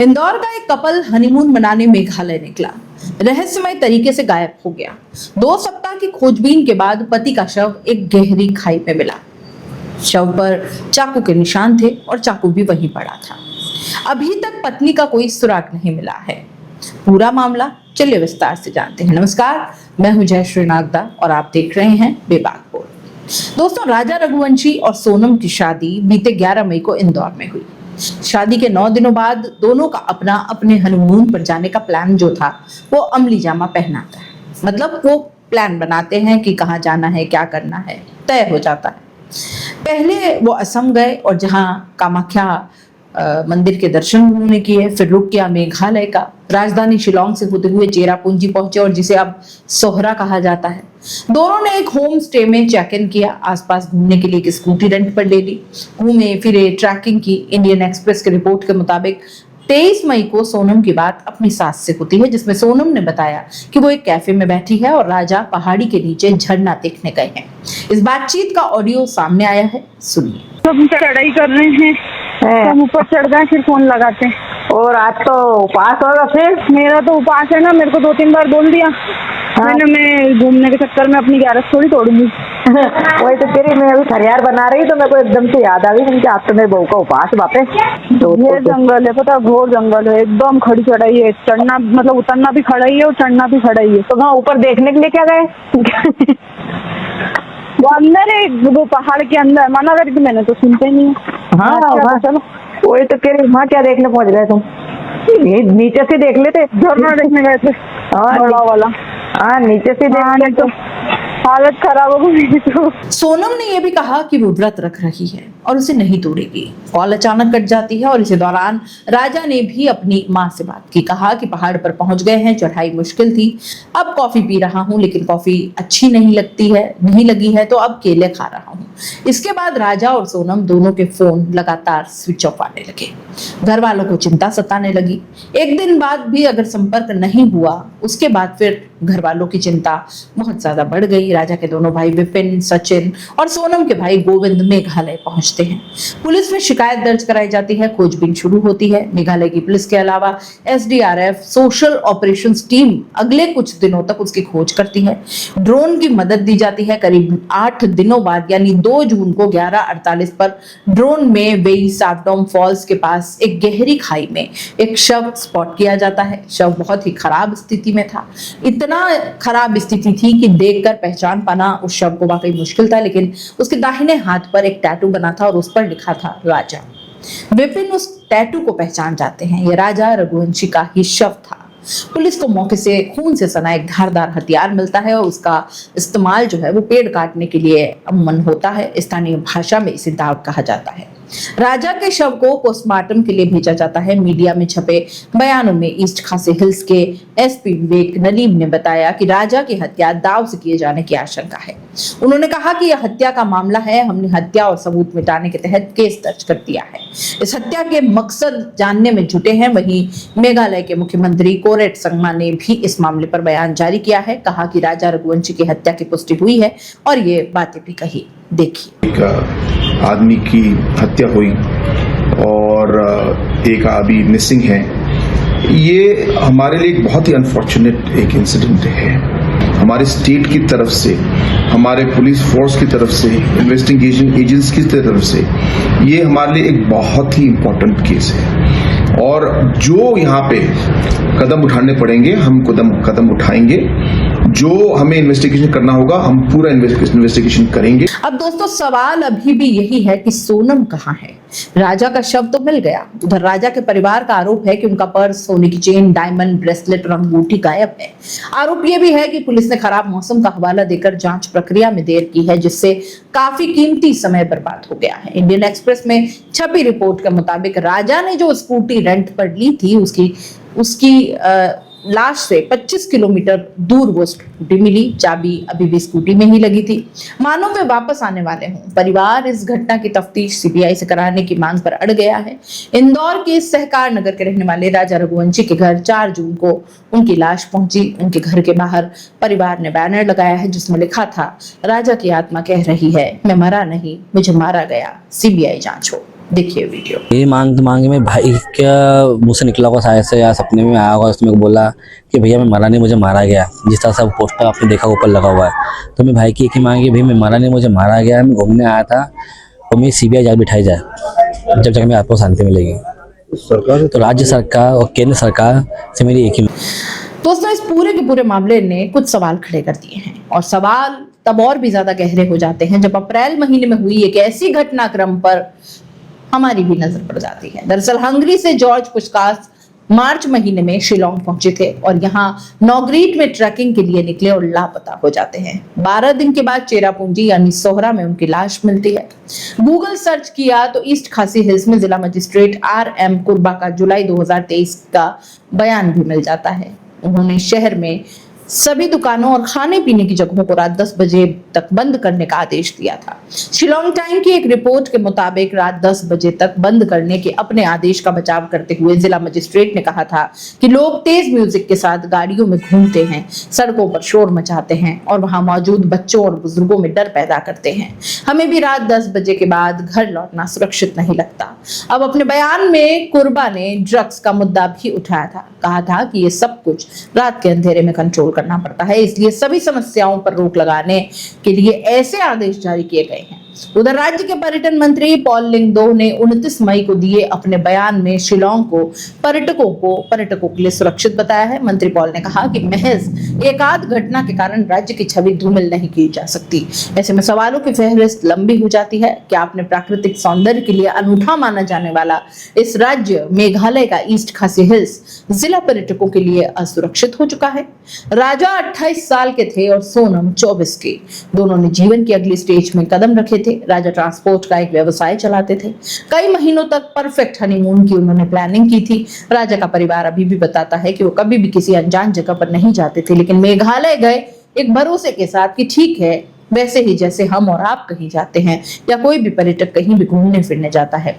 इंदौर का एक couple honeymoon मनाने मेघालय निकला, रहस्यमय तरीके से गायब हो गया। 2 सप्ताह की खोजबीन के बाद पति का शव एक गहरी खाई में मिला। शव पर चाकू के निशान थे और चाकू भी वहीं पड़ा था। अभी तक पत्नी का कोई सुराग नहीं मिला है। पूरा मामला चलिए विस्तार से जानते हैं। नमस्कार, मैं हूं जयश्री नागदा और आप देख रहे हैं बेबाक बोल। दोस्तों, राजा रघुवंशी और सोनम की शादी बीते 11 मई को इंदौर में हुई। शादी के 9 दिनों बाद दोनों का अपने हनीमून पर जाने का प्लान जो था वो अमली जामा पहनाता है। मतलब वो प्लान बनाते हैं कि कहाँ जाना है, क्या करना है, तय हो जाता है। पहले वो असम गए और जहाँ कामाख्या मंदिर के दर्शन उन्होंने किए। फिर रुक किया मेघालय का, राजधानी शिलोंग से होते हुए चेरापूंजी पहुंचे और जिसे अब सोहरा कहा जाता है। दोनों ने एक होम स्टे में चेक इन किया। आसपास घूमने के लिए एक स्कूटी रेंट पर ले ली, घूमे फिरे, ट्रैकिंग की। इंडियन एक्सप्रेस के रिपोर्ट के मुताबिक 23 मई को सोनम की बात अपनी सास से होती है, जिसमें सोनम ने बताया कि वो एक कैफे में बैठी है और राजा पहाड़ी के नीचे झरना देखने गए हैं। इस बातचीत का ऑडियो सामने आया है, सुनिए। हम चढ़ाई कर रहे हैं, हम ऊपर चढ़ गए, फिर फोन लगाते हैं। और आज तो उपास होगा फिर? मेरा तो उपास है ना, मेरे को 2-3 बार बोल दिया। मैंने मैं घूमने के चक्कर में अपनी ग्यारस थोड़ी तोड़ूंगी। वही तो तेरी, मैं अभी खरियार बना रही तो मेरे को एकदम से याद आ गई कि आज तो मेरे बहू का उपास वापस। तो ये जंगल है, पता, घोर जंगल है, एकदम खड़ी चढ़ाई है। चढ़ना मतलब उतरना भी खड़ा ही है और चढ़ना भी खड़ा ही है। तो वहाँ ऊपर देखने के लिए क्या गए? वो अंदर है, वो पहाड़ के अंदर। मना करके मैंने तो सुनते नहीं। हाँ अच्छा, चलो। वही तो तेरी, वहाँ क्या देखने पहुँच गए तुम? नीचे से देख लेते। झरना देखने गए थे, बड़ा वाला। हाँ, नीचे से देख ले तो हालत खराब हो गई। तो सोनम ने यह भी कहा कि वो व्रत रख रही है और उसे नहीं तोड़ेगी। कॉल अचानक कट जाती है और इसी दौरान राजा ने भी अपनी माँ से बात की। कहा कि पहाड़ पर पहुंच गए हैं, चढ़ाई मुश्किल थी, अब कॉफी पी रहा हूँ, लेकिन कॉफी अच्छी नहीं लगी है तो अब केले खा रहा हूँ। इसके बाद राजा और सोनम दोनों के फोन लगातार स्विच ऑफ आने लगे। घर वालों को चिंता सताने लगी। एक दिन बाद भी अगर संपर्क नहीं हुआ, उसके बाद फिर घर वालों की चिंता बहुत ज्यादा बढ़ गई। राजा के दोनों भाई विपिन, सचिन और सोनम के भाई गोविंद मेघालय पहुंचते हैं। पुलिस में शिकायत दर्ज कराई जाती है, खोजबीन शुरू होती है। मेघालय की पुलिस के अलावा SDRF सोशल ऑपरेशंस टीम अगले कुछ दिनों तक उसकी खोज करती है। ड्रोन की मदद दी जाती है। करीब 8 दिनों बाद यानी 2 जून को 11:48 पर ड्रोन में वेई सावडोम फॉल्स के पास एक गहरी खाई में एक शव स्पॉट किया जाता है। शव बहुत ही खराब स्थिति में था। इतना खराब स्थिति थी कि देखकर पहचान पाना उस शव को वाकई मुश्किल था, लेकिन उसके दाहिने हाथ पर एक टैटू बना था और उस पर लिखा था राजा। विपिन उस टैटू को पहचान जाते हैं, यह राजा रघुवंशी का ही शव था। पुलिस को मौके से खून से सना एक धारदार हथियार मिलता है और उसका इस्तेमाल जो है वो पेड़ काटने के लिए अमूमन होता है। स्थानीय भाषा में इसे दाव कहा जाता है। राजा के शव को पोस्टमार्टम के लिए भेजा जाता है। मीडिया में छपे बयानों में ईस्ट खासी हिल्स के SP विवेक नलीम ने बताया कि राजा की हत्या दाव से किए जाने की आशंका है। उन्होंने कहा कि यह हत्या का मामला है, हमने हत्या और सबूत मिटाने के तहत केस दर्ज कर दिया है। इस हत्या के मकसद जानने में जुटे हैं। वहीं मेघालय के मुख्यमंत्री कोरेट संगमा ने भी इस मामले पर बयान जारी किया है। कहा कि राजा रघुवंशी की हत्या की पुष्टि हुई है और ये बातें भी कही। देखिए, एक आदमी की हत्या हुई और एक अभी मिसिंग है। ये हमारे लिए एक बहुत ही अनफॉर्चुनेट एक इंसिडेंट है। हमारे स्टेट की तरफ से, हमारे पुलिस फोर्स की तरफ से, इन्वेस्टिगेशन एजेंसी की तरफ से ये हमारे लिए एक बहुत ही इम्पोर्टेंट केस है और जो यहाँ पे कदम उठाने पड़ेंगे हम कदम उठाएंगे। जो हमें इन्वेस्टिगेशन करना होगा हम पूरा इन्वेस्टिगेशन करेंगे। अब दोस्तों, सवाल अभी भी यही है कि सोनम कहाँ है? राजा का शव तो मिल गया, उधर राजा के परिवार का आरोप है कि उनका पर्स, सोने की चेन, डायमंड ब्रेसलेट और अंगूठी गायब है। आरोप यह भी है कि पुलिस ने खराब मौसम का हवाला देकर जांच प्रक्रिया में देर की है, जिससे काफी कीमती समय बर्बाद हो गया है। इंडियन एक्सप्रेस में छपी रिपोर्ट के मुताबिक राजा ने जो स्कूटी रेंट पर ली थी उसकी लाश से 25 किलोमीटर दूर वो स्कूटी मिली। चाबी अभी भी स्कूटी में ही लगी थी, मानो वे वापस आने वाले हों। परिवार इस घटना की तफ्तीश CBI से कराने की मांग पर अड़ गया है। इंदौर के सहकार नगर के रहने वाले राजा रघुवंशी के घर 4 जून को उनकी लाश पहुंची। उनके घर के बाहर परिवार ने बैनर लगाया है जिसमें लिखा था, राजा की आत्मा कह रही है मैं मरा नहीं, मुझे मारा गया, CBI जांच हो। देखिए वीडियो। ये मांग में भाई क्या मुँह से निकला होगा शायद से, या सपने में आया होगा, उसने मेरे को बोला कि भैया मैं मरा नहीं, मुझे मारा गया। जिस तरह से पोस्टर आपने देखा ऊपर लगा हुआ है, तो मैं भाई की एक ही मांग है, भाई मैं मरा नहीं, मुझे मारा गया। मैं घूमने आया था और मेरी CBI जांच बिठाई जाए, जब तक हमें आपको शांति मिलेगी। सरकार तो राज्य सरकार और केंद्र सरकार से मेरी एक ही। दोस्तों, इस पूरे के पूरे मामले ने कुछ सवाल खड़े कर दिए हैं और सवाल तब और भी ज्यादा गहरे हो जाते हैं जब अप्रैल महीने में हुई एक ऐसी घटनाक्रम पर हमारी भी नजर पड़ जाती है। दरअसल हंगरी से जॉर्ज पुस्कास मार्च महीने में शिलोंग पहुंचे थे और यहाँ नौग्रीट में ट्रैकिंग के लिए निकले और लापता हो जाते हैं। 12 दिन के बाद चेरापूंजी यानी सोहरा में उनकी लाश मिलती है। गूगल सर्च किया तो ईस्ट खासी हिल्स में जिला मजिस्ट्रेट RM कुर्बा का जुलाई 2023 का बयान भी मिल जाता है। उन्होंने शहर में सभी दुकानों और खाने पीने की जगहों को रात 10 बजे तक बंद करने का आदेश दिया था। शिलोंग टाइम की एक रिपोर्ट के मुताबिक रात 10 बजे तक बंद करने के अपने आदेश का बचाव करते हुए जिला मजिस्ट्रेट ने कहा था कि लोग तेज म्यूजिक के साथ गाड़ियों में घूमते हैं, सड़कों पर शोर मचाते हैं और वहां मौजूद बच्चों और बुजुर्गों में डर पैदा करते हैं। हमें भी रात 10 बजे के बाद घर लौटना सुरक्षित नहीं लगता। अब अपने बयान में कुर्बा ने ड्रग्स का मुद्दा भी उठाया था। कहा था कि ये सब कुछ रात के अंधेरे में कंट्रोल करना पड़ता है, इसलिए सभी समस्याओं पर रोक लगाने के लिए ऐसे आदेश जारी किए गए हैं। उधर राज्य के पर्यटन मंत्री पॉल लिंगदो ने 29 मई को दिए अपने बयान में शिलोंग को पर्यटकों के लिए सुरक्षित बताया है। मंत्री पॉल ने कहा कि महज एक आध घटना के कारण राज्य की छवि धूमिल नहीं की जा सकती। ऐसे में सवालों की फहरिस्त लंबी हो जाती है। क्या अपने प्राकृतिक सौंदर्य के लिए अनूठा माना जाने वाला इस राज्य मेघालय का ईस्ट खासी हिल्स जिला पर्यटकों के लिए असुरक्षित हो चुका है? राजा 28 साल के थे और सोनम 24 के। दोनों ने जीवन की अगली स्टेज में कदम रखे थे। राजा ट्रांसपोर्ट का एक व्यवसाय चलाते थे। कई महीनों तक परफेक्ट हनीमून की उन्होंने प्लानिंग की थी। राजा का परिवार अभी भी बताता है कि वो कभी भी किसी अनजान जगह पर नहीं जाते थे, लेकिन मेघालय गए एक भरोसे के साथ कि ठीक है, वैसे ही जैसे हम और आप कहीं जाते हैं या कोई भी पर्यटक कहीं भी घूमने फिरने जाता है।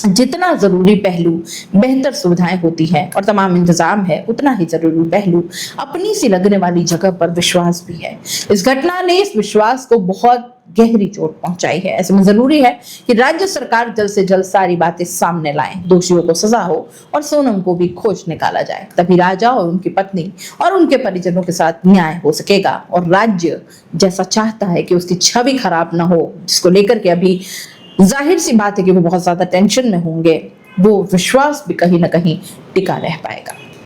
जितना जरूरी पहलू बेहतर सुविधाएं होती है और तमाम इंतजाम है, उतना ही जरूरी पहलू अपनी सी लगने वाली जगह पर विश्वास भी है। इस घटना ने इस विश्वास को बहुत गहरी चोट पहुंचाई है। ऐसे में जरूरी है कि राज्य सरकार जल्द से जल्द सारी बातें सामने लाए, दोषियों को सजा हो और सोनम को भी खोज निकाला जाए। तभी राजा और उनकी पत्नी और उनके परिजनों के साथ न्याय हो सकेगा और राज्य जैसा चाहता है कि उसकी छवि खराब ना हो, जिसको लेकर के अभी जाहिर सी बात है कि वो बहुत ज्यादा टेंशन में होंगे, वो विश्वास भी कहीं ना कहीं टिका रह पाएगा।